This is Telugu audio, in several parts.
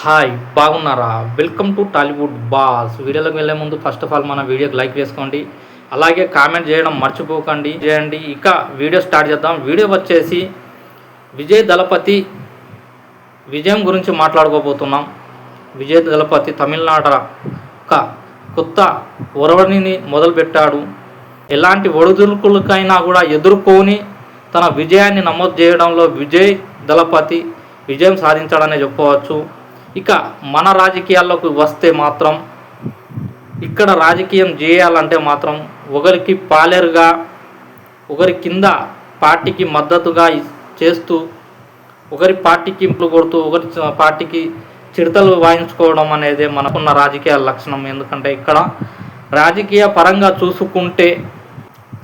హాయ్ బాగున్నారా? Welcome to Tollywood boss. వీడియోలోకి వెళ్ళే ముందు ఫస్ట్ ఆఫ్ ఆల్ మన వీడియోకి లైక్ వేసుకోండి, అలాగే కామెంట్ చేయడం మర్చిపోకండి చేయండి. ఇక వీడియో స్టార్ట్ చేద్దాం. వీడియో వచ్చేసి విజయ్ దళపతి విజయం గురించి మాట్లాడుకోబోతున్నాం. విజయ్ దళపతి తమిళనాడు ఒక కొత్త ఒరవడిని మొదలుపెట్టాడు. ఎలాంటి ఒడిదుడుకులకైనా కూడా ఎదుర్కొని తన విజయాన్ని నమోదు చేయడంలో విజయ్ దళపతి విజయం సాధించాడనే చెప్పవచ్చు. ఇక మన రాజకీయాల్లోకి వస్తే మాత్రం ఇక్కడ రాజకీయం చేయాలంటే మాత్రం ఒకరికి పాలేరుగా ఒకరి కింద పార్టీకి మద్దతుగా చేస్తూ ఒకరి పార్టీకి ఇంపులు కొడుతూ ఒకరి పార్టీకి చిడతలు వాయించుకోవడం అనేది మనకున్న రాజకీయ లక్షణం. ఎందుకంటే ఇక్కడ రాజకీయ పరంగా చూసుకుంటే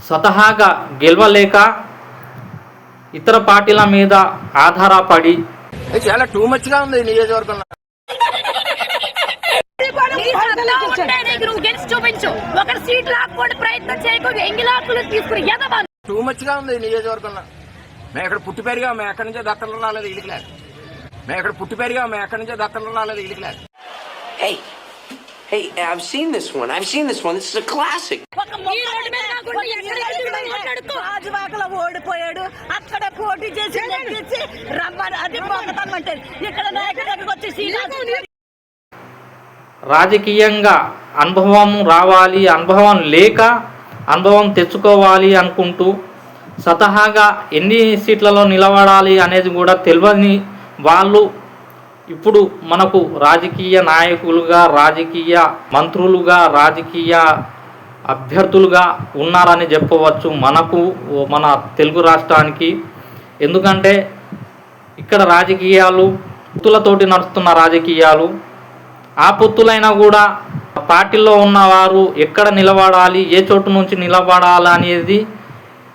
స్వతహాగా గెలవలేక ఇతర పార్టీల మీద ఆధారపడి చాలా టూ మచ్ గా ఉంది నియోజకవర్గంలో. టూ మచ్ గా ఉంది నియోజకవర్గంలో. మేము ఇక్కడ పుట్టి పెరిగా, మేము ఎక్కడి నుంచో దత్తలు రాలేదు ఇల్లుకి లేదు. మేము ఇక్కడ పుట్టి పెరిగా, మేము ఎక్కడి నుంచో దత్తలు రాలేదు ఇల్లుకి లేదు. Hey, I've seen this one. This is a classic. రాజువాకలో ఓడిపోయాడు, అక్కడ పోటీ చేసి రమ్మని అది పోకతామంటే ఇక్కడ నాయకుడికి వచ్చేసి రాజకీయంగా అనుభవం రావాలి, అనుభవం లేక అనుభవం తెచ్చుకోవాలి అనుకుంటూ స్వతహాగా ఎన్ని సీట్లలో నిలబడాలి అనేది కూడా తెలియని వాళ్ళు ఇప్పుడు మనకు రాజకీయ నాయకులుగా, రాజకీయ మంత్రులుగా, రాజకీయ అభ్యర్థులుగా ఉన్నారని చెప్పవచ్చు మనకు, మన తెలుగు రాష్ట్రానికి. ఎందుకంటే ఇక్కడ రాజకీయాలు పొత్తులతోటి నడుస్తున్న రాజకీయాలు. ఆ పొత్తులైనా కూడా పార్టీలో ఉన్నవారు ఎక్కడ నిలబడాలి, ఏ చోటు నుంచి నిలబడాలి అనేది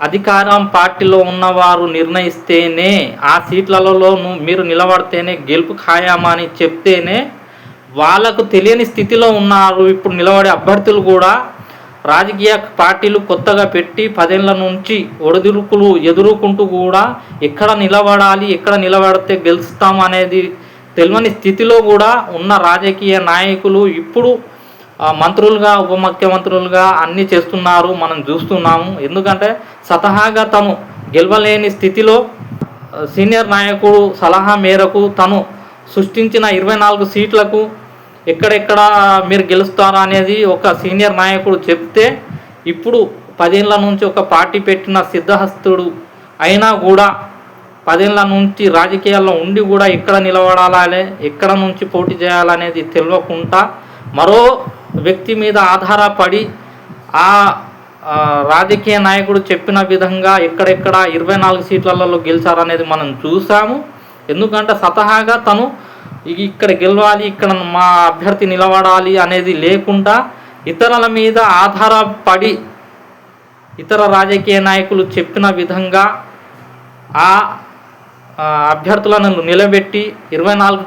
అధికారం పార్టీలో ఉన్నవారు నిర్ణయిస్తేనే, ఆ సీట్లలో మీరు నిలబడితేనే గెలుపు ఖాయమని చెప్తేనే వాళ్ళకు తెలియని స్థితిలో ఉన్నారు ఇప్పుడు నిలబడే అభ్యర్థులు కూడా. రాజకీయ పార్టీలు కొత్తగా పెట్టి 10 ఏళ్ల నుంచి ఒడిదుడుకులు ఎదుర్కొంటూ కూడా ఎక్కడ నిలబడాలి, ఎక్కడ నిలబడితే గెలుస్తాం అనేది తెలియని స్థితిలో కూడా ఉన్న రాజకీయ నాయకులు ఇప్పుడు మంత్రులుగా, ఉప ముఖ్యమంత్రులుగా అన్నీ చేస్తున్నారు, మనం చూస్తున్నాము. ఎందుకంటే స్వతహాగా తను గెలవలేని స్థితిలో సీనియర్ నాయకుడు సలహా మేరకు తను సృష్టించిన 24 సీట్లకు ఎక్కడెక్కడ మీరు గెలుస్తారా అనేది ఒక సీనియర్ నాయకుడు చెప్తే ఇప్పుడు 10 ఏళ్ల నుంచి ఒక పార్టీ పెట్టిన సిద్ధహస్తుడు అయినా కూడా 10 ఏళ్ల నుంచి రాజకీయాల్లో ఉండి కూడా ఎక్కడ నిలబడాలి, ఎక్కడ నుంచి పోటీ చేయాలనేది తెలియకుండా మరో వ్యక్తి మీద ఆధారపడి ఆ రాజకీయ నాయకుడు చెప్పిన విధంగా ఎక్కడెక్కడ 24 సీట్లలో గెలిచారనేది మనం చూసాము. ఎందుకంటే స్వతహాగా తను ఇక్కడ గెలవాలి, ఇక్కడ మా అభ్యర్థి నిలబడాలి అనేది లేకుండా ఇతరుల మీద ఆధారపడి ఇతర రాజకీయ నాయకులు చెప్పిన విధంగా ఆ అభ్యర్థులను నిలబెట్టి 24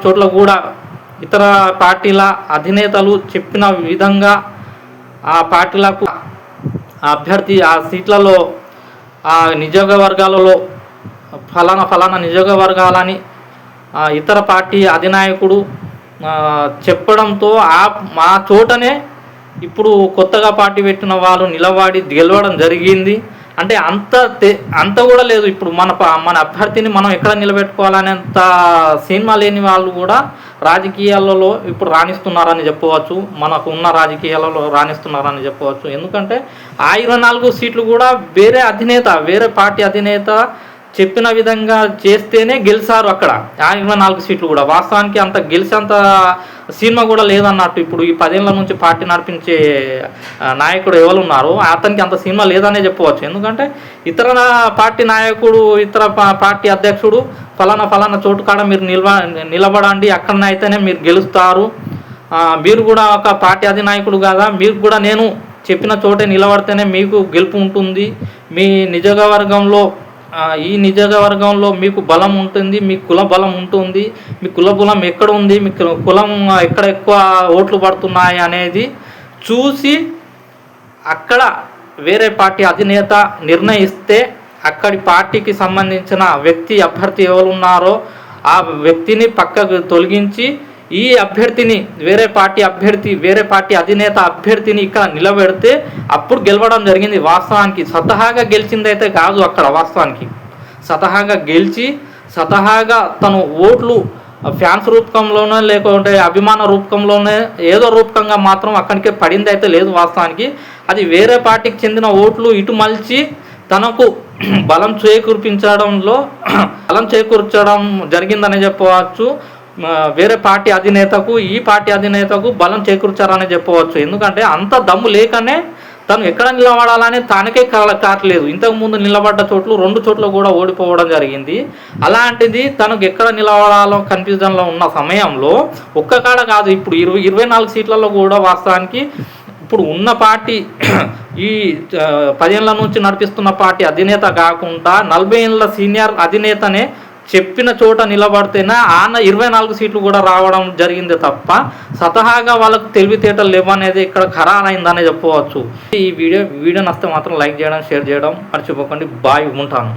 చోట్ల కూడా ఇతర పార్టీల అధినేతలు చెప్పిన విధంగా ఆ పార్టీలకు అభ్యర్థి ఆ సీట్లలో ఆ నియోజకవర్గాలలో ఫలానా నియోజకవర్గాలని ఇతర పార్టీ అధినాయకుడు చెప్పడంతో మా చోటనే ఇప్పుడు కొత్తగా పార్టీ పెట్టిన వాళ్ళు నిలబడి గెలవడం జరిగింది. అంటే అంత కూడా లేదు. ఇప్పుడు మన అభ్యర్థిని మనం ఎక్కడ నిలబెట్టుకోవాలనేంత సినిమా లేని వాళ్ళు కూడా రాజకీయాలలో ఇప్పుడు రాణిస్తున్నారని చెప్పవచ్చు. మనకు ఉన్న రాజకీయాలలో రాణిస్తున్నారని చెప్పవచ్చు. ఎందుకంటే ఆ 24 సీట్లు కూడా వేరే పార్టీ అధినేత చెప్పిన విధంగా చేస్తేనే గెలిచారు. అక్కడ ఆ 24 సీట్లు కూడా వాస్తవానికి అంత గెలిచేంత సినిమా కూడా లేదన్నట్టు. ఇప్పుడు ఈ 10 ఏళ్ల నుంచి పార్టీ నడిపించే నాయకుడు ఎవరు ఉన్నారో అతనికి అంత సినిమా లేదనే చెప్పవచ్చు. ఎందుకంటే ఇతర పార్టీ నాయకుడు, ఇతర పార్టీ అధ్యక్షుడు ఫలానా చోటు కాడ మీరు నిలబడండి, అక్కడనైతేనే మీరు గెలుస్తారు, మీరు కూడా ఒక పార్టీ అధినాయకుడు కదా, మీకు కూడా నేను చెప్పిన చోటే నిలబడితేనే మీకు గెలుపు ఉంటుంది, మీ ఈ నియోజకవర్గంలో మీకు బలం ఉంటుంది, మీ కుల బలం ఉంటుంది, మీ కుల బలం ఎక్కడ ఉంది, మీ కులం ఎక్కడ ఎక్కువ ఓట్లు పడుతున్నాయి అనేది చూసి అక్కడ వేరే పార్టీ అధినేత నిర్ణయిస్తే అక్కడి పార్టీకి సంబంధించిన వ్యక్తి అభ్యర్థి ఎవరు ఉన్నారో ఆ వ్యక్తిని పక్కకు తొలగించి ఈ అభ్యర్థిని వేరే పార్టీ అధినేత అభ్యర్థిని ఇక్కడ నిలబెడితే అప్పుడు గెలవడం జరిగింది. వాస్తవానికి స్వతహాగా గెలిచిందైతే కాదు. అక్కడ వాస్తవానికి స్వతహాగా గెలిచి స్వతహాగా తను ఓట్లు ఫ్యాన్స్ రూపకంలోనే లేకుంటే అభిమాన రూపకంలోనే ఏదో రూపకంగా మాత్రం అక్కడికే పడింది అయితే లేదు. వాస్తవానికి అది వేరే పార్టీకి చెందిన ఓట్లు ఇటు మలిచి తనకు బలం చేకూర్చడం జరిగిందని చెప్పవచ్చు. వేరే పార్టీ అధినేతకు ఈ పార్టీ అధినేతకు బలం చేకూర్చారని చెప్పవచ్చు. ఎందుకంటే అంత దమ్ము లేకనే తను ఎక్కడ నిలబడాలని తనకే కావట్లేదు. ఇంతకుముందు నిలబడ్డ చోట్లు 2 చోట్ల కూడా ఓడిపోవడం జరిగింది. అలాంటిది తనకు ఎక్కడ నిలబడాలో కన్ఫ్యూజన్లో ఉన్న సమయంలో ఒక్క కాడ కాదు, ఇప్పుడు 24 సీట్లలో కూడా వాస్తవానికి ఇప్పుడు ఉన్న పార్టీ ఈ 10 ఏళ్ళ నుంచి నడిపిస్తున్న పార్టీ అధినేత కాకుండా 40 ఏళ్ళ సీనియర్ అధినేతనే చెప్పిన చోట నిలబడితేనే 24 సీట్లు కూడా రావడం జరిగింది తప్ప స్వతహాగా వాళ్ళకు తెలివితేటలు లేవనేది ఇక్కడ ఖరారైందనే చెప్పవచ్చు. ఈ వీడియో నచ్చితే మాత్రం లైక్ చేయడం, షేర్ చేయడం మర్చిపోకండి. బాయ్, ఉంటాను.